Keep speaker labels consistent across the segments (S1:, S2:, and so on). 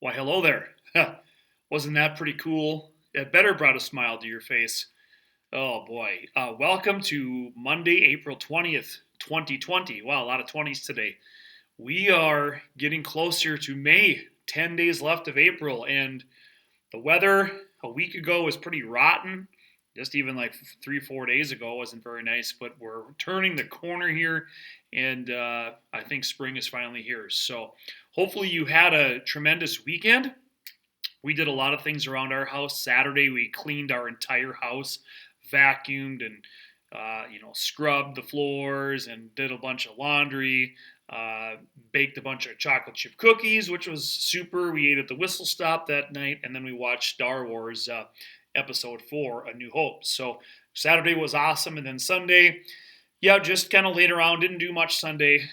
S1: Why, hello there. Wasn't that pretty cool? It better brought a smile to your face. Oh boy. Welcome to Monday, April 20th, 2020. Wow, a lot of 20s today. We are getting closer to May, 10 days left of April, and the weather a week ago was pretty rotten. Just even like 3, 4 days ago wasn't very nice, but we're turning the corner here, and I think spring is finally here. So hopefully you had a tremendous weekend. We did a lot of things around our house. Saturday, we cleaned our entire house, vacuumed and scrubbed the floors and did a bunch of laundry. Baked a bunch of chocolate chip cookies, which was super. We ate at the Whistle Stop that night, and then we watched Star Wars Episode 4, A New Hope. So Saturday was awesome, and then Sunday, yeah, just kind of laid around. Didn't do much Sunday.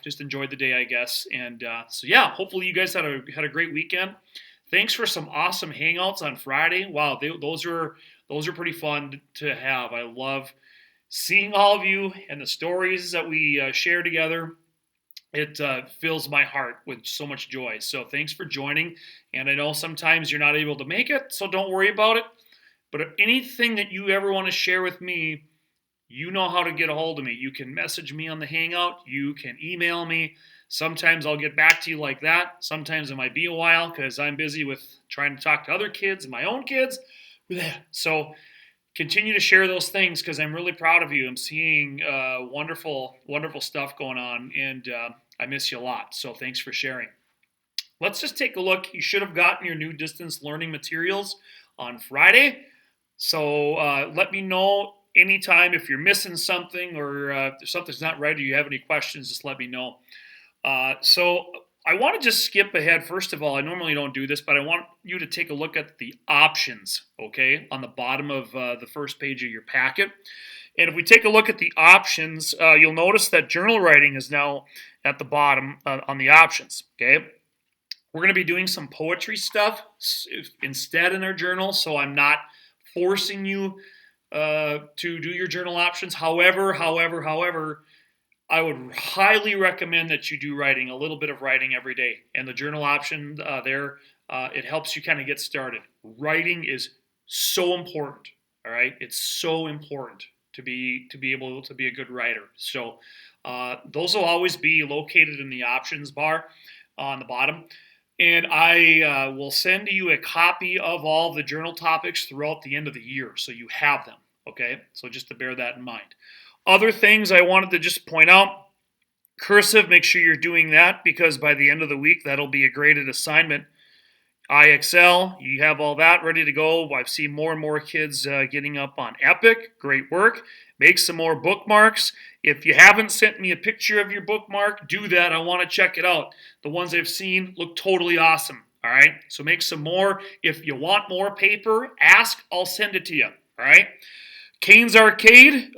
S1: Just enjoyed the day, I guess. And so yeah, hopefully you guys had a great weekend. Thanks for some awesome hangouts on Friday. Wow, those are pretty fun to have. I love seeing all of you and the stories that we share together. It fills my heart with so much joy. So thanks for joining. And I know sometimes you're not able to make it, so don't worry about it. But if anything that you ever want to share with me, you know how to get a hold of me. You can message me on the Hangout. You can email me. Sometimes I'll get back to you like that. Sometimes it might be a while because I'm busy with trying to talk to other kids and my own kids. So continue to share those things because I'm really proud of you. I'm seeing wonderful, wonderful stuff going on, and I miss you a lot. So thanks for sharing. Let's just take a look. You should have gotten your new distance learning materials on Friday. So let me know anytime if you're missing something or if something's not right or you have any questions, just let me know. So I want to just skip ahead. First of all, I normally don't do this, but I want you to take a look at the options, okay, on the bottom of the first page of your packet. And if we take a look at the options, you'll notice that journal writing is now at the bottom on the options, okay? We're going to be doing some poetry stuff instead in our journal, so I'm not forcing you to do your journal options. However, I would highly recommend that you do writing, a little bit of writing every day. And the journal option it helps you kind of get started. Writing is so important, all right? It's so important to be able to be a good writer. So those will always be located in the options bar on the bottom. And I will send you a copy of all the journal topics throughout the end of the year, so you have them, okay? So just to bear that in mind. Other things I wanted to just point out, cursive, make sure you're doing that because by the end of the week, that'll be a graded assignment. IXL, you have all that ready to go. I've seen more and more kids getting up on Epic. Great work. Make some more bookmarks. If you haven't sent me a picture of your bookmark, do that. I want to check it out. The ones I've seen look totally awesome. All right, so make some more. If you want more paper, ask. I'll send it to you. All right. Kane's Arcade,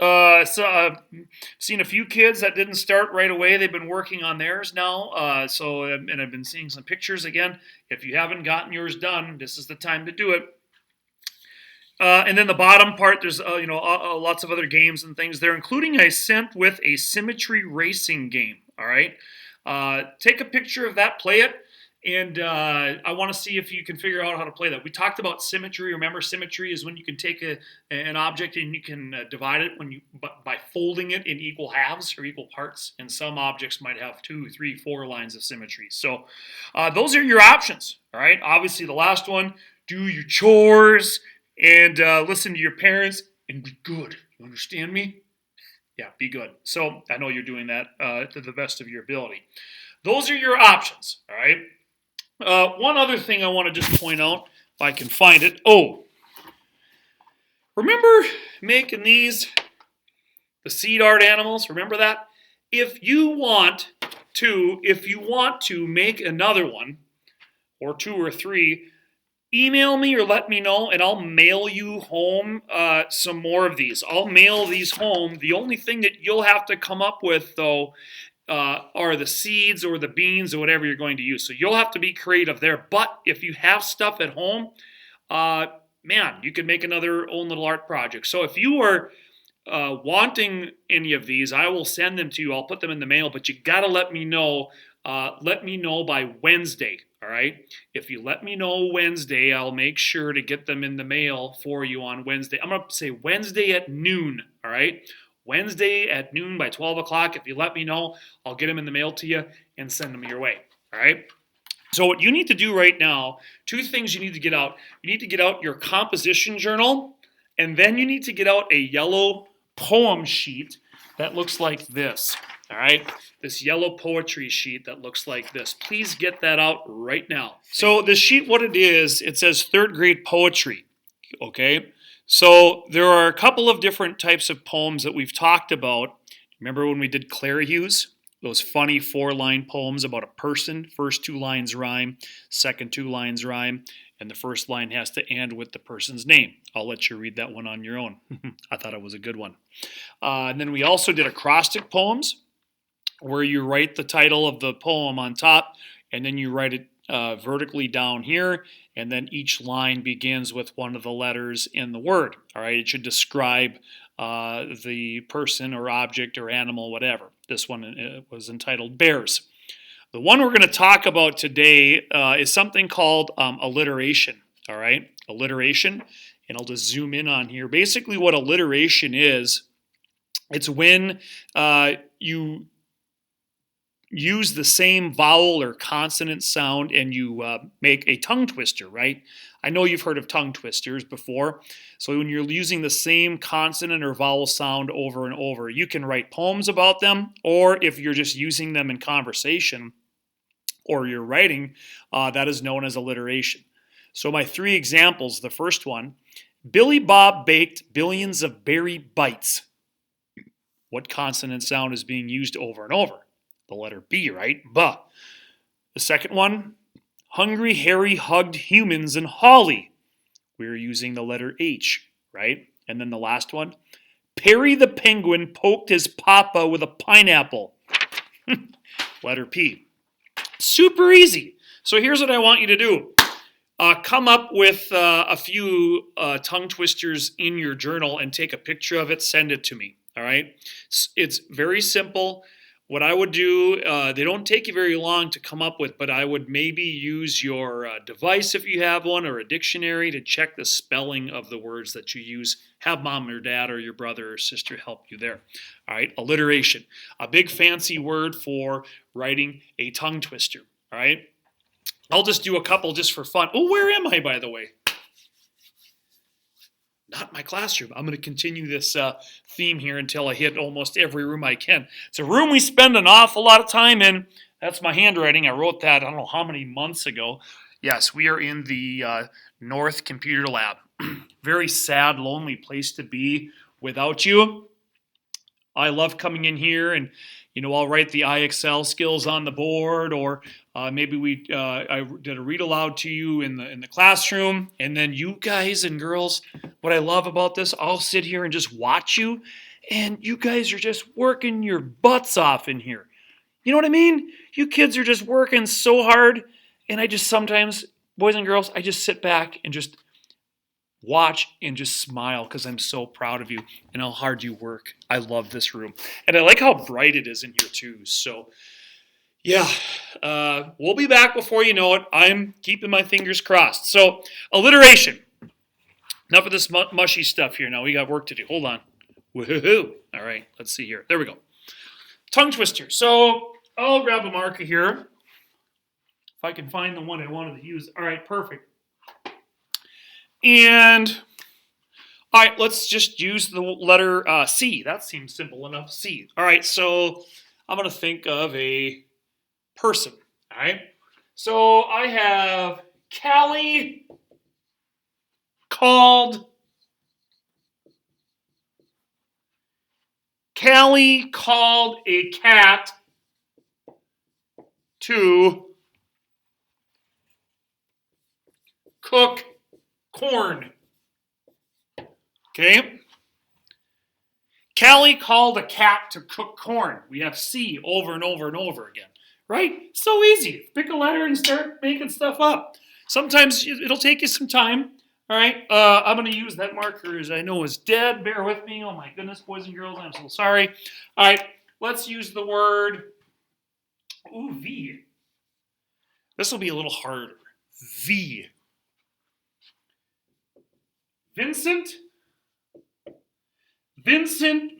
S1: seen a few kids that didn't start right away. They've been working on theirs now. And I've been seeing some pictures again. If you haven't gotten yours done, this is the time to do it. And then the bottom part, there's lots of other games and things there, including I sent with a symmetry racing game. All right, take a picture of that, play it. And I want to see if you can figure out how to play that. We talked about symmetry. Remember, symmetry is when you can take an object and you can divide it by folding it in equal halves or equal parts. And some objects might have 2, 3, 4 lines of symmetry. So those are your options. All right. Obviously, the last one: do your chores and listen to your parents and be good. You understand me? Yeah, be good. So I know you're doing that to the best of your ability. Those are your options. All right. One other thing I want to just point out, if I can find it. Oh, remember making the seed art animals? Remember that? If you want to make another one, or 2 or 3, email me or let me know, and I'll mail you home some more of these. I'll mail these home. The only thing that you'll have to come up with, though, are the seeds or the beans or whatever you're going to use. So you'll have to be creative there. But if you have stuff at home, you can make another own little art project. So if you are wanting any of these, I will send them to you. I'll put them in the mail, but you got to let me know let me know by Wednesday. All right. If you let me know Wednesday, I'll make sure to get them in the mail for you on Wednesday. I'm going to say Wednesday at noon. All right. Wednesday at noon by 12 o'clock. If you let me know, I'll get them in the mail to you and send them your way. All right. So what you need to do right now, two things you need to get out. You need to get out your composition journal, and then you need to get out a yellow poem sheet that looks like this. All right, this yellow poetry sheet that looks like this. Please get that out right now. So the sheet, what it is, it says third grade poetry, okay? So there are a couple of different types of poems that we've talked about. Remember when we did Claire Hughes? Those funny 4-line poems about a person. First 2 lines rhyme, second 2 lines rhyme, and the first line has to end with the person's name. I'll let you read that one on your own. I thought it was a good one. And then we also did acrostic poems, where you write the title of the poem on top, and then you write it vertically down here, and then each line begins with one of the letters in the word. All right, it should describe the person or object or animal, whatever. This one was entitled Bears. The one we're going to talk about today is something called alliteration. All right, alliteration, and I'll just zoom in on here. Basically, what alliteration is, it's when you use the same vowel or consonant sound and you make a tongue twister, right? I know you've heard of tongue twisters before. So when you're using the same consonant or vowel sound over and over, you can write poems about them, or if you're just using them in conversation or you're writing, that is known as alliteration. So my 3 examples, the first one, Billy Bob baked billions of berry bites. What consonant sound is being used over and over? The letter B, right? Buh. The second one, Hungry Harry hugged humans in Holly. We're using the letter H, right? And then the last one, Perry the penguin poked his papa with a pineapple. Letter P. Super easy. So here's what I want you to do. Come up with a few tongue twisters in your journal and take a picture of it, send it to me, all right? It's very simple. What I would do, they don't take you very long to come up with, but I would maybe use your device if you have one, or a dictionary, to check the spelling of the words that you use. Have mom or dad or your brother or sister help you there. All right, alliteration, a big fancy word for writing a tongue twister. All right, I'll just do a couple just for fun. Oh, where am I, by the way? Not my classroom. I'm going to continue this theme here until I hit almost every room I can. It's a room we spend an awful lot of time in. That's my handwriting. I wrote that I don't know how many months ago. Yes, we are in the North Computer Lab. Very sad, lonely place to be without you. I love coming in here and, I'll write the IXL skills on the board, or maybe I did a read aloud to you in the classroom, and then you guys and girls, what I love about this, I'll sit here and just watch you, and you guys are just working your butts off in here. You know what I mean? You kids are just working so hard, and I just sometimes, boys and girls, I just sit back and just watch and just smile because I'm so proud of you and how hard you work. I love this room. And I like how bright it is in here too. So, yeah, we'll be back before you know it. I'm keeping my fingers crossed. So, alliteration. Enough of this mushy stuff here. Now we got work to do. Hold on. Woohoo. All right, let's see here. There we go. Tongue twister. So, I'll grab a marker here. If I can find the one I wanted to use. All right, perfect. And, all right, let's just use the letter C. That seems simple enough, C. All right, so I'm going to think of a person, all right? So I have Callie called a cat to cook corn. Okay. Callie called a cat to cook corn. We have C over and over and over again. Right? So easy. Pick a letter and start making stuff up. Sometimes it'll take you some time. All right. I'm going to use that marker as I know is dead. Bear with me. Oh my goodness, boys and girls. I'm so sorry. All right. Let's use the word V. This will be a little harder. V. Vincent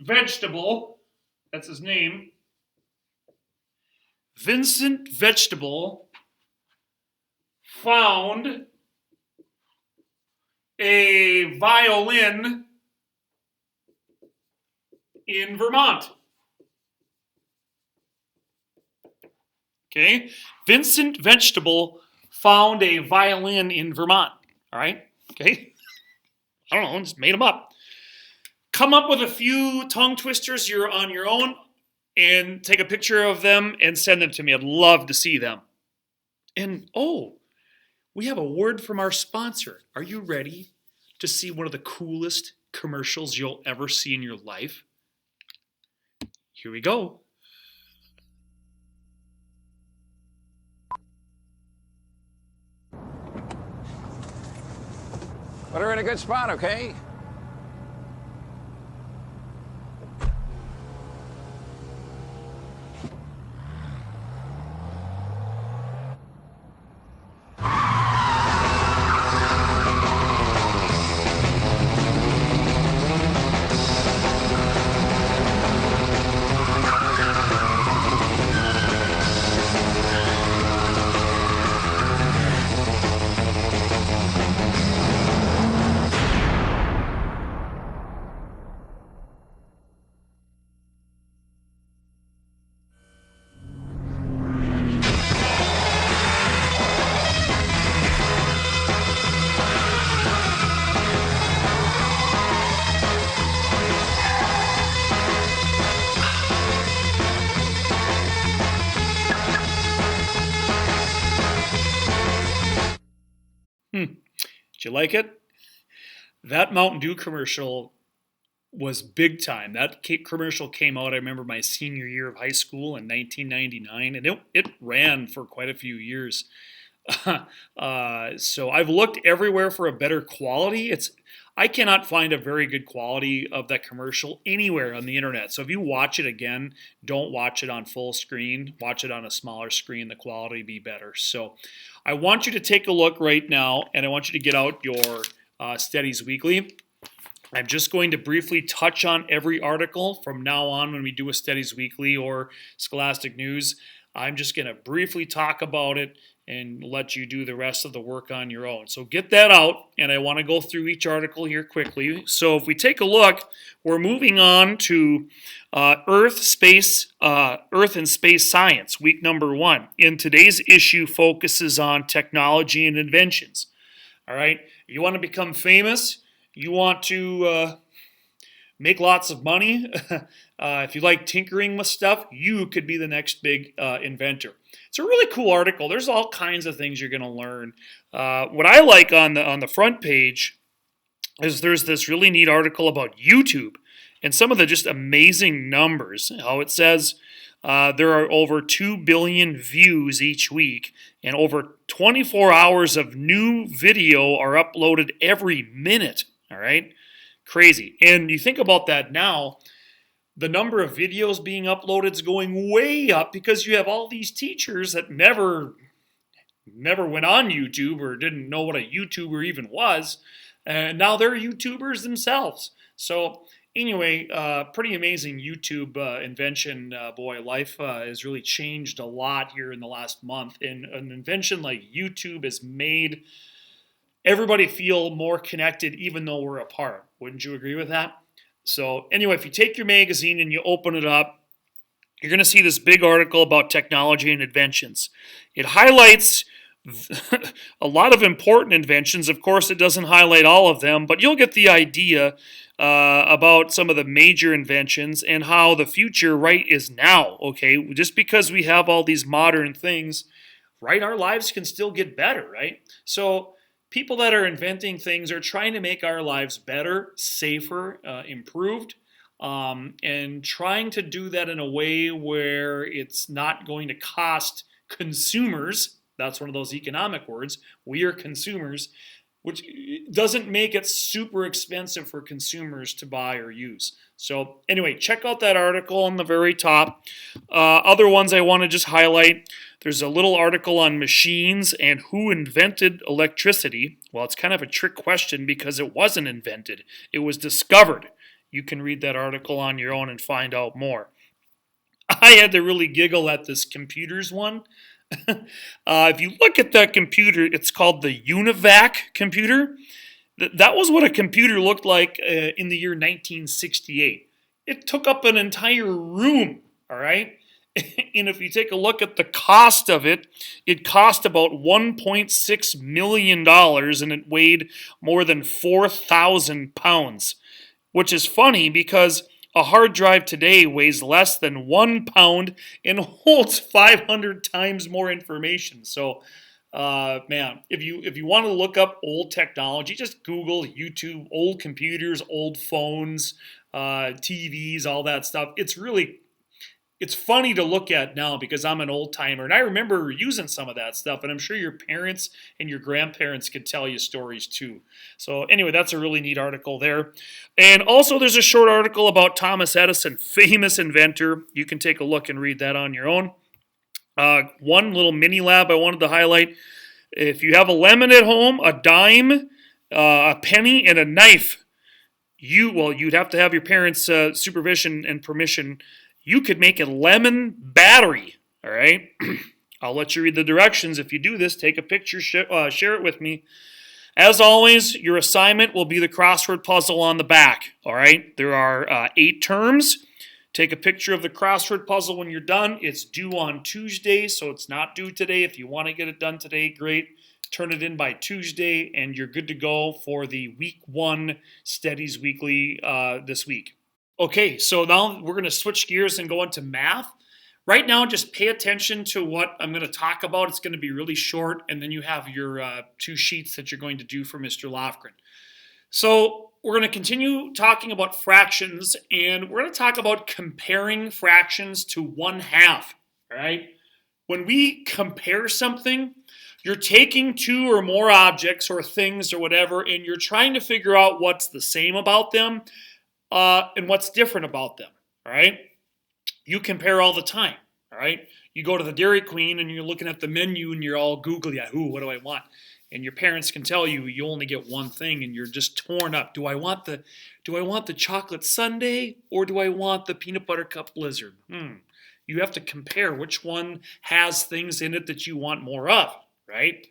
S1: Vegetable. That's his name. Vincent Vegetable found a violin in Vermont. Okay, Vincent Vegetable found a violin in Vermont. All right, okay. I don't know, just made them up. Come up with a few tongue twisters you're on your own and take a picture of them and send them to me. I'd love to see them. And we have a word from our sponsor. Are you ready to see one of the coolest commercials you'll ever see in your life? Here we go.
S2: Put her in a good spot, okay?
S1: Did you like it? That Mountain Dew commercial was big time. That commercial came out, I remember, my senior year of high school in 1999, and it ran for quite a few years. So I've looked everywhere for a better quality. I cannot find a very good quality of that commercial anywhere on the internet. So if you watch it again, don't watch it on full screen. Watch it on a smaller screen. The quality be better. So I want you to take a look right now, and I want you to get out your Studies Weekly. I'm just going to briefly touch on every article from now on when we do a Studies Weekly or Scholastic News. I'm just going to briefly talk about it and let you do the rest of the work on your own. So get that out, and I want to go through each article here quickly. So if we take a look, we're moving on to Earth and Space Science, week number 1. In today's issue focuses on technology and inventions. All right, you want to become famous? You want to make lots of money? If you like tinkering with stuff, you could be the next big inventor. It's a really cool article. There's all kinds of things you're going to learn. What I like on the front page is there's this really neat article about YouTube and some of the just amazing numbers. How it says there are over 2 billion views each week, and over 24 hours of new video are uploaded every minute. All right? Crazy. And you think about that now, the number of videos being uploaded is going way up because you have all these teachers that never went on YouTube or didn't know what a YouTuber even was, and now they're YouTubers themselves. So anyway, pretty amazing YouTube invention. Boy, life has really changed a lot here in the last month, and an invention like YouTube has made everybody feel more connected even though we're apart. Wouldn't you agree with that? So anyway, if you take your magazine and you open it up, you're going to see this big article about technology and inventions. It highlights a lot of important inventions. Of course, it doesn't highlight all of them, but you'll get the idea about some of the major inventions and how the future right is now, okay? Just because we have all these modern things, right, our lives can still get better, right? So people that are inventing things are trying to make our lives better, safer, improved, and trying to do that in a way where it's not going to cost consumers. That's one of those economic words. We are consumers, which doesn't make it super expensive for consumers to buy or use. So anyway, check out that article on the very top. Other ones I want to just highlight. There's a little article on machines and who invented electricity. Well, it's kind of a trick question because it wasn't invented. It was discovered. You can read that article on your own and find out more. I had to really giggle at this computers one. If you look at that computer, it's called the UNIVAC computer. That was what a computer looked like in the year 1968. It took up an entire room, all right? And if you take a look at the cost of it, it cost about $1.6 million and it weighed more than 4,000 pounds, which is funny because a hard drive today weighs less than 1 pound and holds 500 times more information. So, man, if you want to look up old technology, just Google, YouTube, old computers, old phones, TVs, all that stuff. It's funny to look at now because I'm an old timer and I remember using some of that stuff, and I'm sure your parents and your grandparents could tell you stories too. So anyway, that's a really neat article there. And also there's a short article about Thomas Edison, famous inventor. You can take a look and read that on your own. One little mini lab I wanted to highlight. If you have a lemon at home, a dime, a penny, and a knife, you'd have to have your parents' supervision and permission. You could make a lemon battery, all right? I'll let you read the directions. If you do this, take a picture, share it with me. As always, your assignment will be the crossword puzzle on the back, all right? There are 8 terms. Take a picture of the crossword puzzle when you're done. It's due on Tuesday, so it's not due today. If you want to get it done today, great. Turn it in by Tuesday, and you're good to go for the Week 1 Studies Weekly this week. Okay, so now we're going to switch gears and go into math. Right now, just pay attention to what I'm going to talk about. It's going to be really short, and then you have your 2 sheets that you're going to do for Mr. Lofgren. So we're going to continue talking about fractions, and we're going to talk about comparing fractions to 1/2, all right? When we compare something, you're taking 2 or more objects or things or whatever, and you're trying to figure out what's the same about them and what's different about them, all right? You compare all the time, all right? You go to the Dairy Queen and you're looking at the menu and you're all googly, ooh, what do I want? And your parents can tell you you only get one thing and you're just torn up. Do I want the chocolate sundae or do I want the peanut butter cup blizzard? You have to compare which one has things in it that you want more of, right?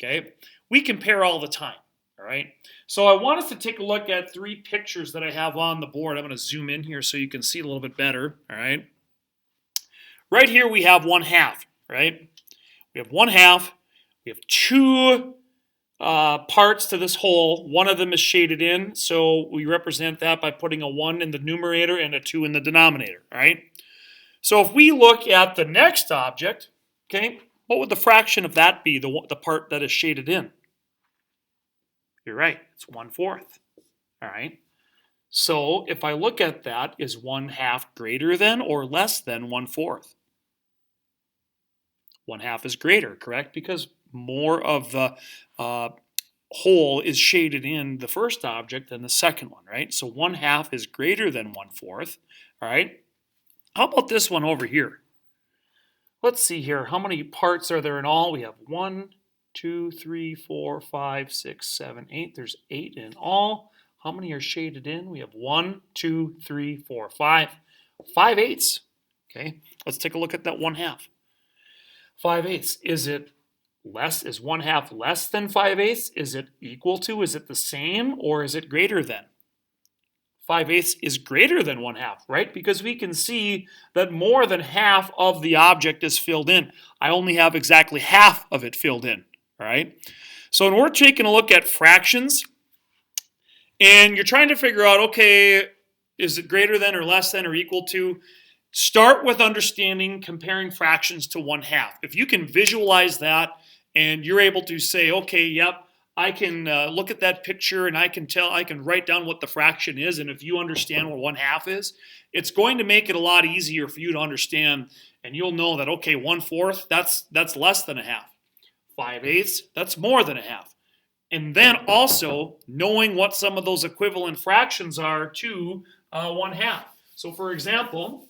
S1: Okay? We compare all the time. All right, so I want us to take a look at 3 pictures that I have on the board. I'm going to zoom in here so you can see a little bit better. All right, right here we have 1/2. Right, we have 1/2. We have 2 parts to this whole. One of them is shaded in, so we represent that by putting a 1 in the numerator and a 2 in the denominator. All right, so if we look at the next object, okay, what would the fraction of that be? The part that is shaded in. You're right, it's 1/4. All right. So if I look at that, is 1/2 greater than or less than 1/4? 1/2 is greater, correct? Because more of the whole is shaded in the first object than the second one, right? So 1/2 is greater than 1/4. All right. How about this one over here? Let's see here. How many parts are there in all? We have 1, 2, 3, 4, 5, 6, 7, 8. There's 8 in all. How many are shaded in? We have 1, 2, 3, 4, 5. 5/8. Okay, let's take a look at that 1/2. 5/8. Is it less? Is 1/2 less than 5/8? Is it equal to? Is it the same? Or is it greater than? 5/8 is greater than 1/2, right? Because we can see that more than half of the object is filled in. I only have exactly half of it filled in. All right, so when we're taking a look at fractions and you're trying to figure out, okay, is it greater than or less than or equal to, start with understanding comparing fractions to 1/2. If you can visualize that and you're able to say, okay, yep, I can look at that picture and I can write down what the fraction is, and if you understand what 1/2 is, it's going to make it a lot easier for you to understand, and you'll know that, okay, 1/4, that's less than 1/2. 5/8, that's more than 1/2. And then also knowing what some of those equivalent fractions are to 1/2. So for example,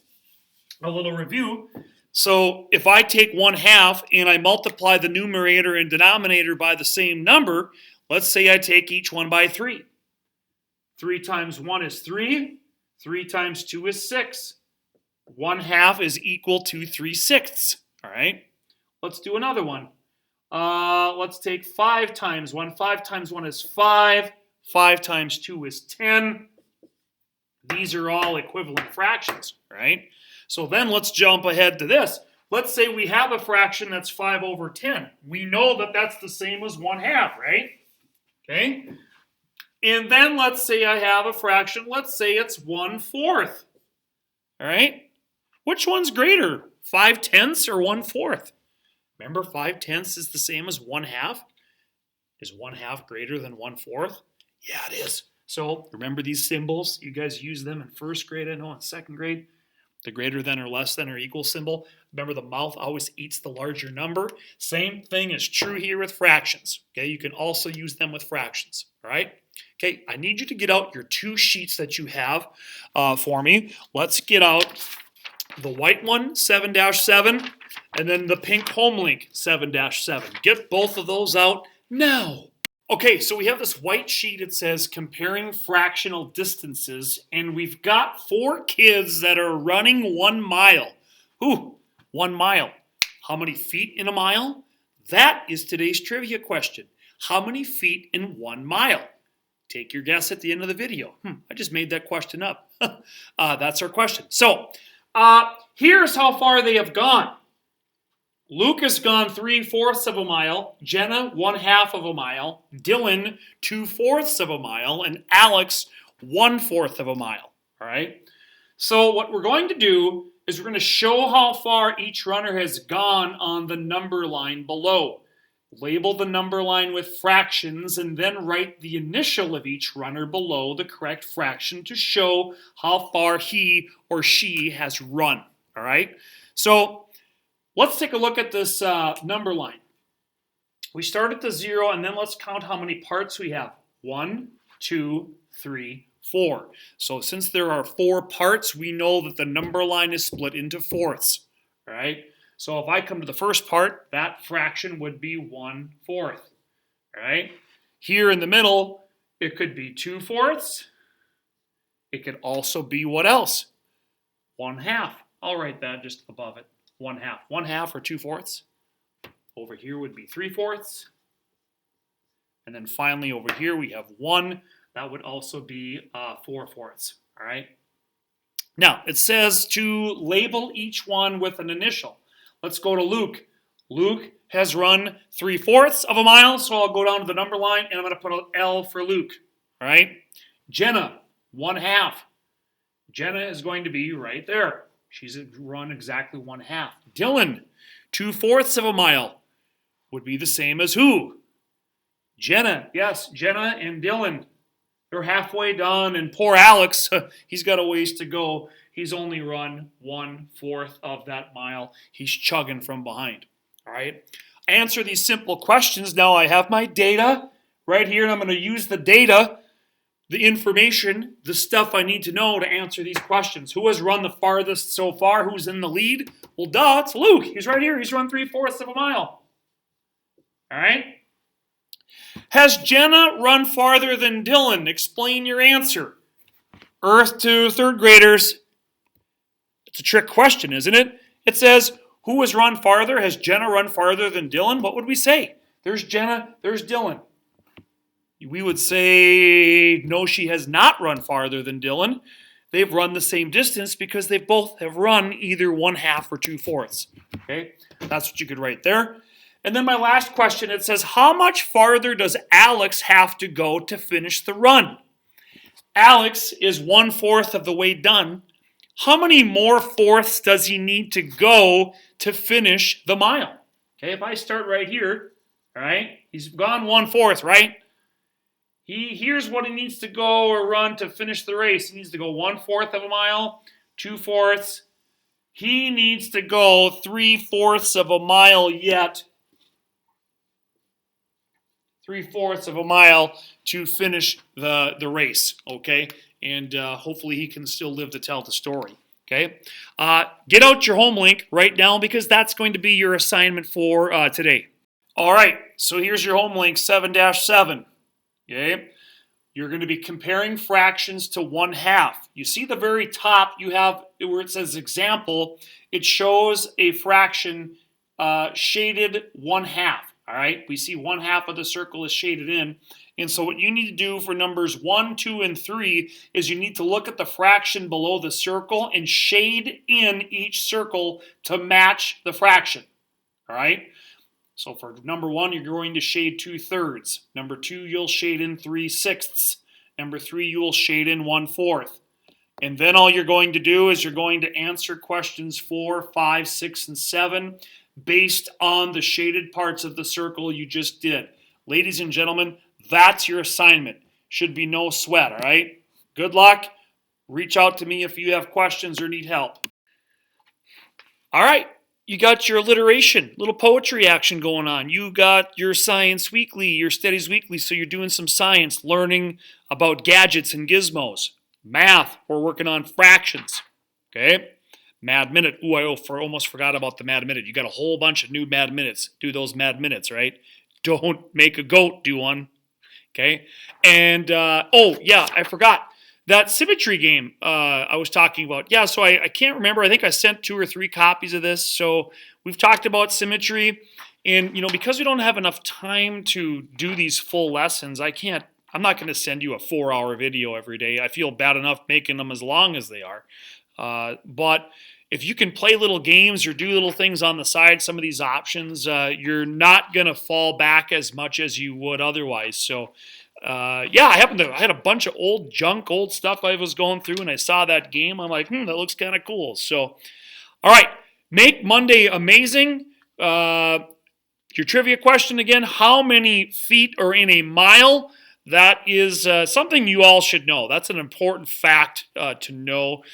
S1: a little review, So if I take 1/2 and I multiply the numerator and denominator by the same number, let's say I take each one by 3. 3 times 1 is 3. 3 times 2 is 6. 1/2 is equal to 3/6. All right. Let's do another one. Let's take 5 times 1. 5 times 1 is 5. 5 times 2 is 10. These are all equivalent fractions, right? So then let's jump ahead to this. Let's say we have a fraction that's 5/10. We know that that's the same as 1/2, right? Okay. And then let's say I have a fraction. Let's say it's 1/4. All right. Which one's greater, 5/10 or 1/4? Remember, 5/10 is the same as 1/2. Is 1/2 greater than 1/4? Yeah, it is. So remember these symbols. You guys use them in first grade, I know, in second grade. The greater than or less than or equal symbol. Remember, the mouth always eats the larger number. Same thing is true here with fractions. Okay, you can also use them with fractions. All right. Okay, I need you to get out your 2 sheets that you have for me. Let's get out the white one, 7-7, and then the pink home link, 7-7. Get both of those out now. Okay, so we have this white sheet. It says comparing fractional distances, and we've got 4 kids that are running 1 mile. Ooh, 1 mile. How many feet in a mile? That is today's trivia question. How many feet in 1 mile? Take your guess at the end of the video. I just made that question up. That's our question. So, here's how far they have gone. Luke has gone 3/4 of a mile, Jenna 1/2 of a mile, Dylan 2/4 of a mile, and Alex 1/4 of a mile. All right. So what we're going to do is we're going to show how far each runner has gone on the number line below. Label the number line with fractions and then write the initial of each runner below the correct fraction to show how far he or she has run. All right. So let's take a look at this number line. We start at the 0, and then let's count how many parts we have. 1, 2, 3, 4. So since there are 4 parts, we know that the number line is split into fourths. All right. So if I come to the first part, that fraction would be 1/4. All right. Here in the middle, it could be 2/4. It could also be what else? 1/2. I'll write that just above it. 1/2. 1/2 or 2/4. Over here would be 3/4. And then finally over here we have 1. That would also be 4/4. All right. Now it says to label each one with an initial. Let's go to Luke. Luke has run 3/4 of a mile, so I'll go down to the number line and I'm going to put an L for Luke. All right. Jenna, 1/2. Jenna is going to be right there. She's run exactly 1/2. Dylan, 2/4 of a mile would be the same as who? Jenna. Yes, Jenna and Dylan. They're halfway done, and poor Alex, he's got a ways to go. He's only run 1/4 of that mile. He's chugging from behind. All right. Answer these simple questions. Now I have my data right here, and I'm going to use the data, the information, the stuff I need to know to answer these questions. Who has run the farthest so far? Who's in the lead? Well, duh, it's Luke. He's right here. He's run 3/4 of a mile. All right. Has Jenna run farther than Dylan? Explain your answer. Earth to third graders. It's a trick question, isn't it? It says, who has run farther? Has Jenna run farther than Dylan? What would we say? There's Jenna, there's Dylan. We would say, no, she has not run farther than Dylan. They've run the same distance because they both have run either 1/2 or 2/4. Okay, that's what you could write there. And then my last question, it says, how much farther does Alex have to go to finish the run? Alex is 1/4 of the way done. How many more fourths does he need to go to finish the mile? Okay, if I start right here, all right, he's gone 1/4, right? Here's what he needs to go or run to finish the race. He needs to go 1/4 of a mile, 2/4. He needs to go 3/4 of a mile yet. 3/4 of a mile to finish the race, okay? And hopefully he can still live to tell the story. Okay, get out your home link right now because that's going to be your assignment for today. All right, so here's your home link 7-7. Okay, you're going to be comparing fractions to 1/2. You see the very top, you have where it says example, it shows a fraction shaded 1/2. All right, we see 1/2 of the circle is shaded in. And so what you need to do for numbers 1, 2, and 3 is you need to look at the fraction below the circle and shade in each circle to match the fraction. All right. So for number 1, you're going to shade 2/3. Number 2, you'll shade in 3/6. Number 3, you will shade in 1/4. And then all you're going to do is you're going to answer questions 4, 5, 6, and 7 based on the shaded parts of the circle you just did. Ladies and gentlemen, that's your assignment. Should be no sweat, all right? Good luck. Reach out to me if you have questions or need help. All right, you got your alliteration, little poetry action going on. You got your science weekly, your studies weekly, so you're doing some science, learning about gadgets and gizmos. Math, we're working on fractions, okay? Mad Minute, ooh, I almost forgot about the Mad Minute. You got a whole bunch of new Mad Minutes. Do those Mad Minutes, right? Don't make a goat do one. Okay, and oh yeah, I forgot that symmetry game I was talking about. Yeah, so I can't remember. I think I sent 2 or 3 copies of this. So we've talked about symmetry, and because we don't have enough time to do these full lessons, I'm not going to send you a 4-hour video every day. I feel bad enough making them as long as they are. But if you can play little games or do little things on the side, some of these options, you're not going to fall back as much as you would otherwise. So, yeah, I had a bunch of old stuff I was going through, and I saw that game. I'm like, that looks kind of cool. So, all right, make Monday amazing. Your trivia question again, how many feet are in a mile? That is something you all should know. That's an important fact to know.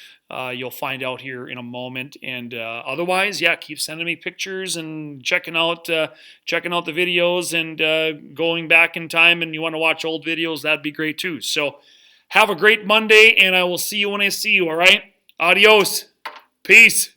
S1: You'll find out here in a moment. And otherwise, yeah, keep sending me pictures and checking out the videos and going back in time. And you want to watch old videos, that'd be great too. So have a great Monday, and I will see you when I see you, all right? Adios. Peace.